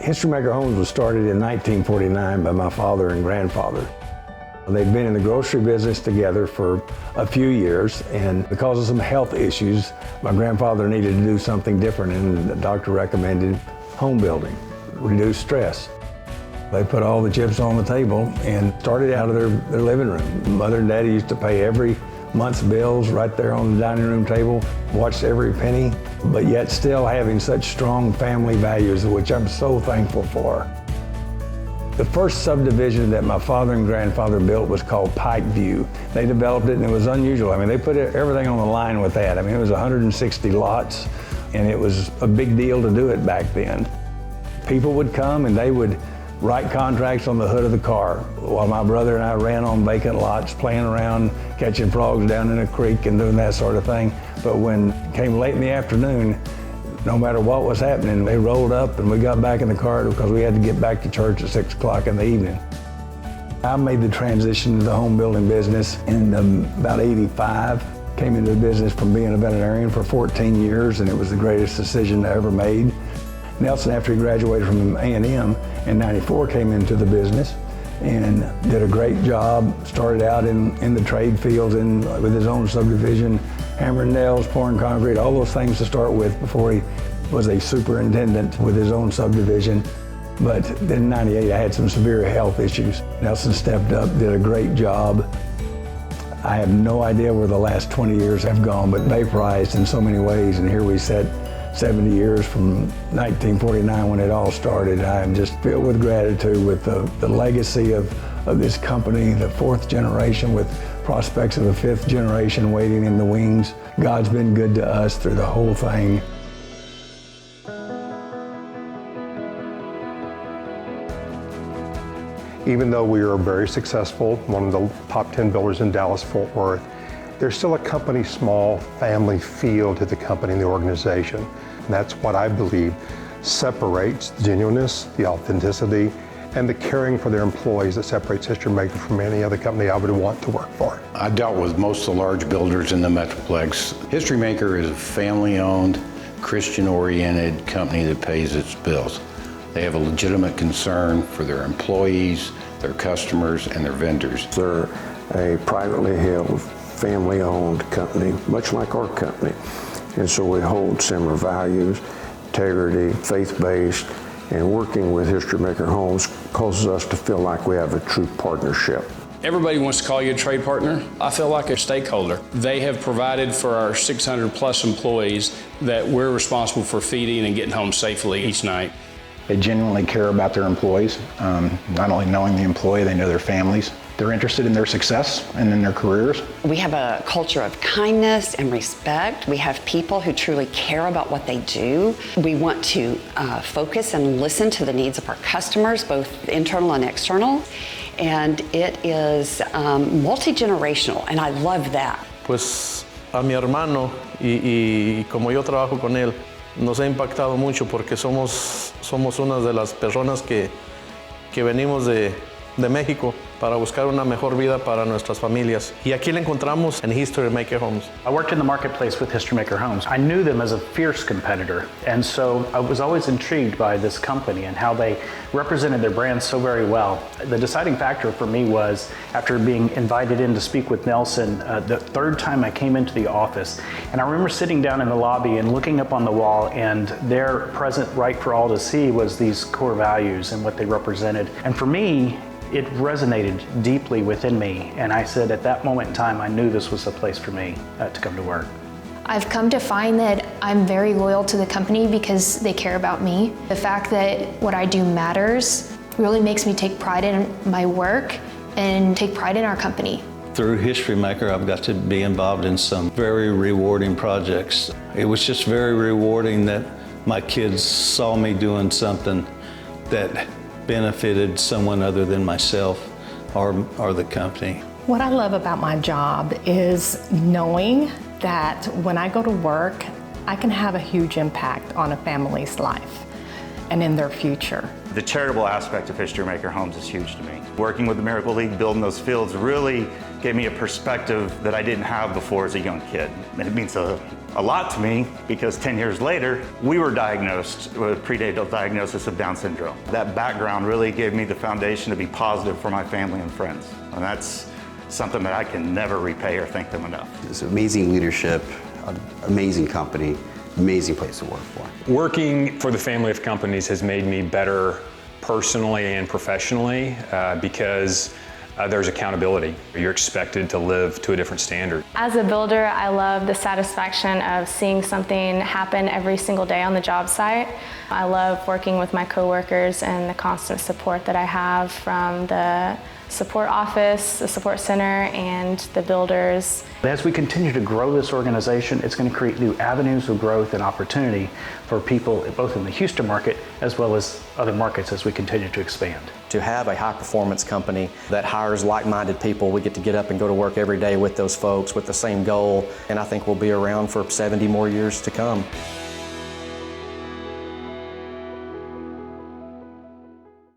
HistoryMaker Homes was started in 1949 by my father and grandfather. They'd been in the grocery business together for a few years, and because of some health issues, my grandfather needed to do something different, and the doctor recommended home building, reduce stress. They put all the chips on the table and started out of their living room. Mother and Daddy used to pay every month's bills right there on the dining room table, watched every penny, but yet still having such strong family values, which I'm so thankful for. The first subdivision that my father and grandfather built was called Pike View. They developed it and it was unusual. I mean, they put everything on the line with that. I mean, it was 160 lots and it was a big deal to do it back then. People would come and they would write contracts on the hood of the car while my brother and I ran on vacant lots, playing around, catching frogs down in a creek and doing that sort of thing. But when it came late in the afternoon, no matter what was happening, they rolled up and we got back in the car because we had to get back to church at 6 o'clock in the evening. I made the transition to the home building business in about 85. Came into the business from being a veterinarian for 14 years and it was the greatest decision I ever made. Nelson, after he graduated from A&M in '94, came into the business and did a great job. Started out in the trade fields with his own subdivision, hammering nails, pouring concrete, all those things to start with before he was a superintendent with his own subdivision. But then in '98, I had some severe health issues. Nelson stepped up, did a great job. I have no idea where the last 20 years have gone, but vaporized in so many ways, and here we sit 70 years from 1949 when it all started. I am just filled with gratitude with the legacy of this company, the fourth generation with prospects of a fifth generation waiting in the wings. God's been good to us through the whole thing. Even though we are very successful, one of the top 10 builders in Dallas-Fort Worth, there's still a company, small family feel to the company and the organization. And that's what I believe separates the genuineness, the authenticity, and the caring for their employees that separates HistoryMaker from any other company I would want to work for. I dealt with most of the large builders in the Metroplex. HistoryMaker is a family-owned, Christian-oriented company that pays its bills. They have a legitimate concern for their employees, their customers, and their vendors. They're a privately held, family-owned company, much like our company. And so we hold similar values, integrity, faith-based, and working with HistoryMaker Homes causes us to feel like we have a true partnership. Everybody wants to call you a trade partner. I feel like a stakeholder. They have provided for our 600 plus employees that we're responsible for feeding and getting home safely each night. They genuinely care about their employees. Not only knowing the employee, they know their families. They're interested in their success and in their careers. We have a culture of kindness and respect. We have people who truly care about what they do. We want to focus and listen to the needs of our customers, both internal and external. And it is multi-generational, and I love that. Pues a mi hermano y como yo trabajo con él, nos ha impactado mucho porque somos una de las personas que venimos de México para buscar una mejor vida para nuestras familias. Y aquí la encontramos en HistoryMaker Homes. I worked in the marketplace with HistoryMaker Homes. I knew them as a fierce competitor, and so I was always intrigued by this company and how they represented their brand so very well. The deciding factor for me was, after being invited in to speak with Nelson, the third time I came into the office, and I remember sitting down in the lobby and looking up on the wall, and there, present right for all to see, was these core values and what they represented. And for me, it resonated deeply within me, and I said at that moment in time, I knew this was the place for me to come to work. I've come to find that I'm very loyal to the company because they care about me. The fact that what I do matters really makes me take pride in my work and take pride in our company. Through HistoryMaker, I've got to be involved in some very rewarding projects. It was just very rewarding that my kids saw me doing something that benefited someone other than myself or the company. What I love about my job is knowing that when I go to work, I can have a huge impact on a family's life and in their future. The charitable aspect of HistoryMaker Homes is huge to me. Working with the Miracle League, building those fields really gave me a perspective that I didn't have before as a young kid. And it means a lot to me because 10 years later, we were diagnosed with prenatal diagnosis of Down syndrome. That background really gave me the foundation to be positive for my family and friends. And that's something that I can never repay or thank them enough. It's amazing leadership, amazing company, amazing place to work for. Working for the family of companies has made me better personally and professionally because there's accountability. You're expected to live to a different standard. As a builder, I love the satisfaction of seeing something happen every single day on the job site. I love working with my coworkers and the constant support that I have from the support office, the support center, and the builders. As we continue to grow this organization, it's going to create new avenues of growth and opportunity for people both in the Houston market as well as other markets as we continue to expand. To have a high-performance company that hires like-minded people, we get to get up and go to work every day with those folks with the same goal, and I think we'll be around for 70 more years to come.